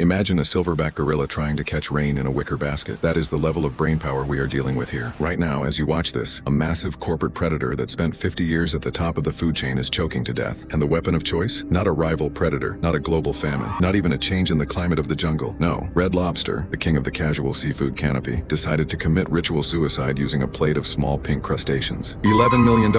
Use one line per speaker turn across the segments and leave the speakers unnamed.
Imagine a silverback gorilla trying to catch rain in a wicker basket. That is the level of brainpower we are dealing with here. Right now, as you watch this, a massive corporate predator that spent 50 years at the top of the food chain is choking to death. And the weapon of choice? Not a rival predator, not a global famine, not even a change in the climate of the jungle. No, Red Lobster, the king of the casual seafood canopy, decided to commit ritual suicide using a plate of small pink crustaceans. $11 million.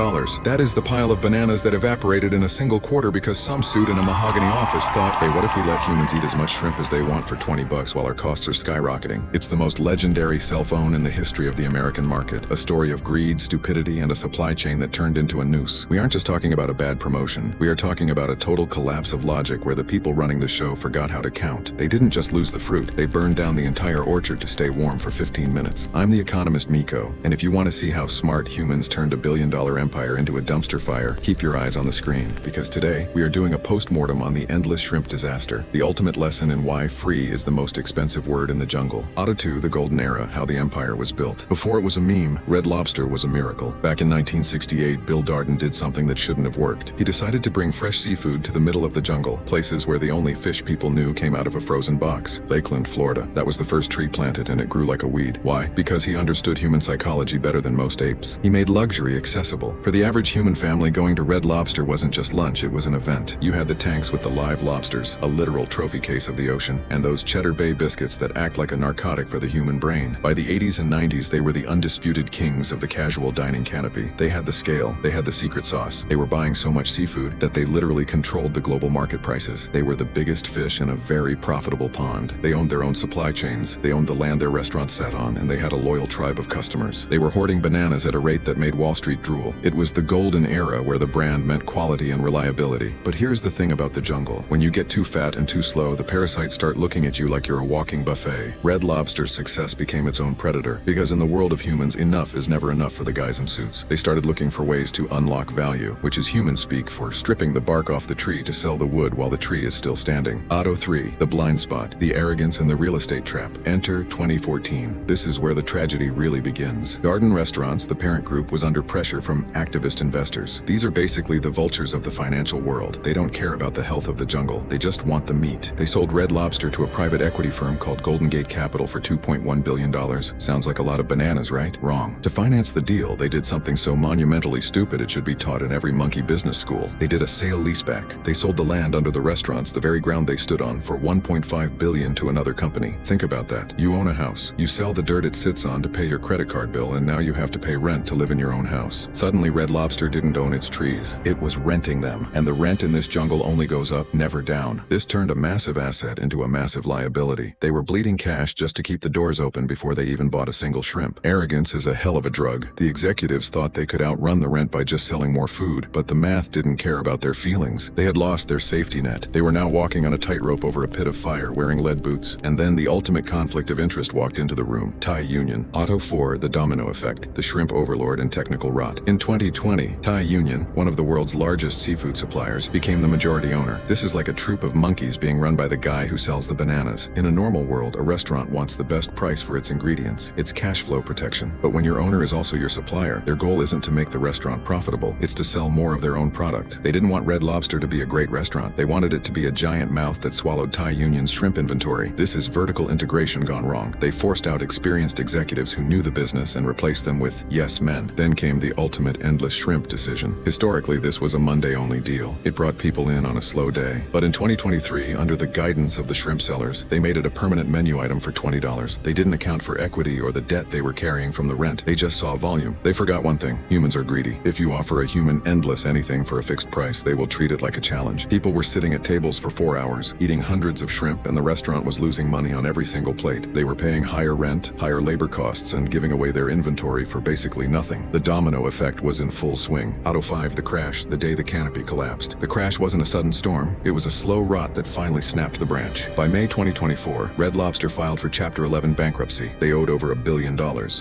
That is the pile of bananas that evaporated in a single quarter because some suit in a mahogany office thought, hey, what if we let humans eat as much shrimp as they want for $20 while our costs are skyrocketing? It's the most legendary cell phone in the history of the American market. A story of greed, stupidity, and a supply chain that turned into a noose. We aren't just talking about a bad promotion. We are talking about a total collapse of logic where the people running the show forgot how to count. They didn't just lose the fruit, they burned down the entire orchard to stay warm for 15 minutes. I'm the economist Mico, and if you want to see how smart humans turned a billion-dollar empire into a dumpster fire, keep your eyes on the screen, because today we are doing a post-mortem on the endless shrimp disaster, the ultimate lesson in why free is the most expensive word in the jungle. Auto 2, the golden era, how the empire was built. Before it was a meme, Red Lobster was a miracle. Back in 1968, Bill Darden did something that shouldn't have worked. He decided to bring fresh seafood to the middle of the jungle, places where the only fish people knew came out of a frozen box. Lakeland, Florida. That was the first tree planted, and it grew like a weed. Why? Because he understood human psychology better than most apes. He made luxury accessible. For the average human family, going to Red Lobster wasn't just lunch, it was an event. You had the tanks with the live lobsters, a literal trophy case of the ocean, and those Cheddar Bay biscuits that act like a narcotic for the human brain. By the 80s and 90s, they were the undisputed kings of the casual dining canopy. They had the scale, they had the secret sauce. They were buying so much seafood that they literally controlled the global market prices. They were the biggest fish in a very profitable pond. They owned their own supply chains. They owned the land their restaurants sat on, and they had a loyal tribe of customers. They were hoarding bananas at a rate that made Wall Street drool. It was the golden era where the brand meant quality and reliability. But here's the thing about the jungle. When you get too fat and too slow, the parasites start looking at you like you're a walking buffet. Red Lobster's success became its own predator, because in the world of humans, enough is never enough for the guys in suits. They started looking for ways to unlock value, which is human speak for stripping the bark off the tree to sell the wood while the tree is still standing. Auto 3, the blind spot, the arrogance and the real estate trap. Enter 2014. This is where the tragedy really begins. Darden Restaurants, the parent group, was under pressure from activist investors. These are basically the vultures of the financial world. They don't care about the health of the jungle. They just want the meat. They sold Red Lobster to a private equity firm called Golden Gate Capital for $2.1 billion. Sounds like a lot of bananas, right? Wrong. To finance the deal, they did something so monumentally stupid it should be taught in every monkey business school. They did a sale-leaseback. They sold the land under the restaurants, the very ground they stood on, for $1.5 billion to another company. Think about that. You own a house. You sell the dirt it sits on to pay your credit card bill, and now you have to pay rent to live in your own house. Suddenly, Red Lobster didn't own its trees. It was renting them. And the rent in this jungle only goes up, never down. This turned a massive asset into a massive liability. They were bleeding cash just to keep the doors open before they even bought a single shrimp. Arrogance is a hell of a drug. The executives thought they could outrun the rent by just selling more food, but the math didn't care about their feelings. They had lost their safety net. They were now walking on a tightrope over a pit of fire, wearing lead boots. And then the ultimate conflict of interest walked into the room. Thai Union. Auto 4, the domino effect, the shrimp overlord and technical rot. In 2020, Thai Union, one of the world's largest seafood suppliers, became the majority owner. This is like a troop of monkeys being run by the guy who sells the bananas. In a normal world, a restaurant wants the best price for its ingredients. It's cash flow protection. But when your owner is also your supplier, their goal isn't to make the restaurant profitable, it's to sell more of their own product. They didn't want Red Lobster to be a great restaurant. They wanted it to be a giant mouth that swallowed Thai Union's shrimp inventory. This is vertical integration gone wrong. They forced out experienced executives who knew the business and replaced them with yes men. Then came the ultimate endless shrimp decision. Historically, this was a Monday-only deal. It brought people in on a slow day. But in 2023, under the guidance of the shrimp sellers, they made it a permanent menu item for $20. They didn't account for equity or the debt they were carrying from the rent. They just saw volume. They forgot one thing. Humans are greedy. If you offer a human endless anything for a fixed price, they will treat it like a challenge. People were sitting at tables for 4 hours, eating hundreds of shrimp, and the restaurant was losing money on every single plate. They were paying higher rent, higher labor costs, and giving away their inventory for basically nothing. The domino effect was in full swing. Auto 5, the crash, the day the canopy collapsed. The crash wasn't a sudden storm. It was a slow rot that finally snapped the branch. By May 2024, Red Lobster filed for Chapter 11 bankruptcy. They owed over $1 billion.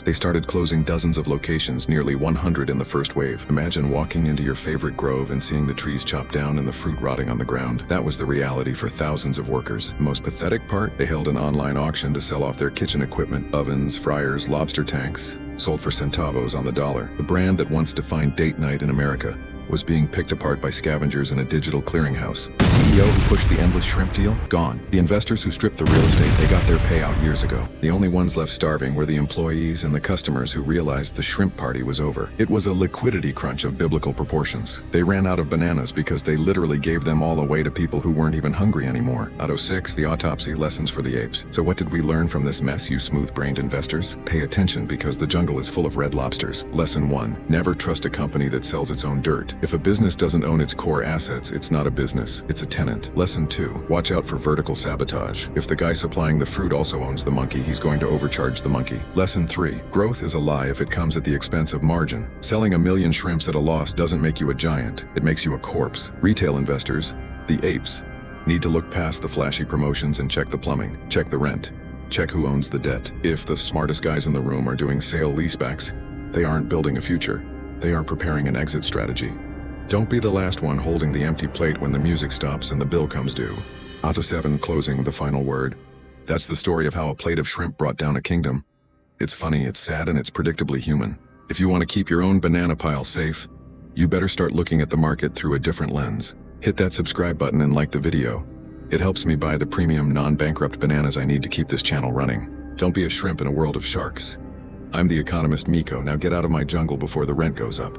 They started closing dozens of locations, nearly 100 in the first wave. Imagine walking into your favorite grove and seeing the trees chopped down and the fruit rotting on the ground. That was the reality for thousands of workers. The most pathetic part, they held an online auction to sell off their kitchen equipment, ovens, fryers, lobster tanks, sold for centavos on the dollar. The brand that once defined date night in America was being picked apart by scavengers in a digital clearinghouse. The CEO who pushed the endless shrimp deal? Gone. The investors who stripped the real estate, they got their payout years ago. The only ones left starving were the employees and the customers who realized the shrimp party was over. It was a liquidity crunch of biblical proportions. They ran out of bananas because they literally gave them all away to people who weren't even hungry anymore. Auto 6, the autopsy, lessons for the apes. So what did we learn from this mess, you smooth-brained investors? Pay attention because the jungle is full of red lobsters. Lesson 1. Never trust a company that sells its own dirt. If a business doesn't own its core assets, it's not a business, it's a tenant. Lesson 2. Watch out for vertical sabotage. If the guy supplying the fruit also owns the monkey, he's going to overcharge the monkey. Lesson 3. Growth is a lie if it comes at the expense of margin. Selling a million shrimps at a loss doesn't make you a giant, it makes you a corpse. Retail investors, the apes, need to look past the flashy promotions and check the plumbing, check the rent, check who owns the debt. If the smartest guys in the room are doing sale-leasebacks, they aren't building a future, they are preparing an exit strategy. Don't be the last one holding the empty plate when the music stops and the bill comes due. Auto 7 closing the final word. That's the story of how a plate of shrimp brought down a kingdom. It's funny, it's sad, and it's predictably human. If you want to keep your own banana pile safe, you better start looking at the market through a different lens. Hit that subscribe button and like the video. It helps me buy the premium non-bankrupt bananas I need to keep this channel running. Don't be a shrimp in a world of sharks. I'm the economist Mico, now get out of my jungle before the rent goes up.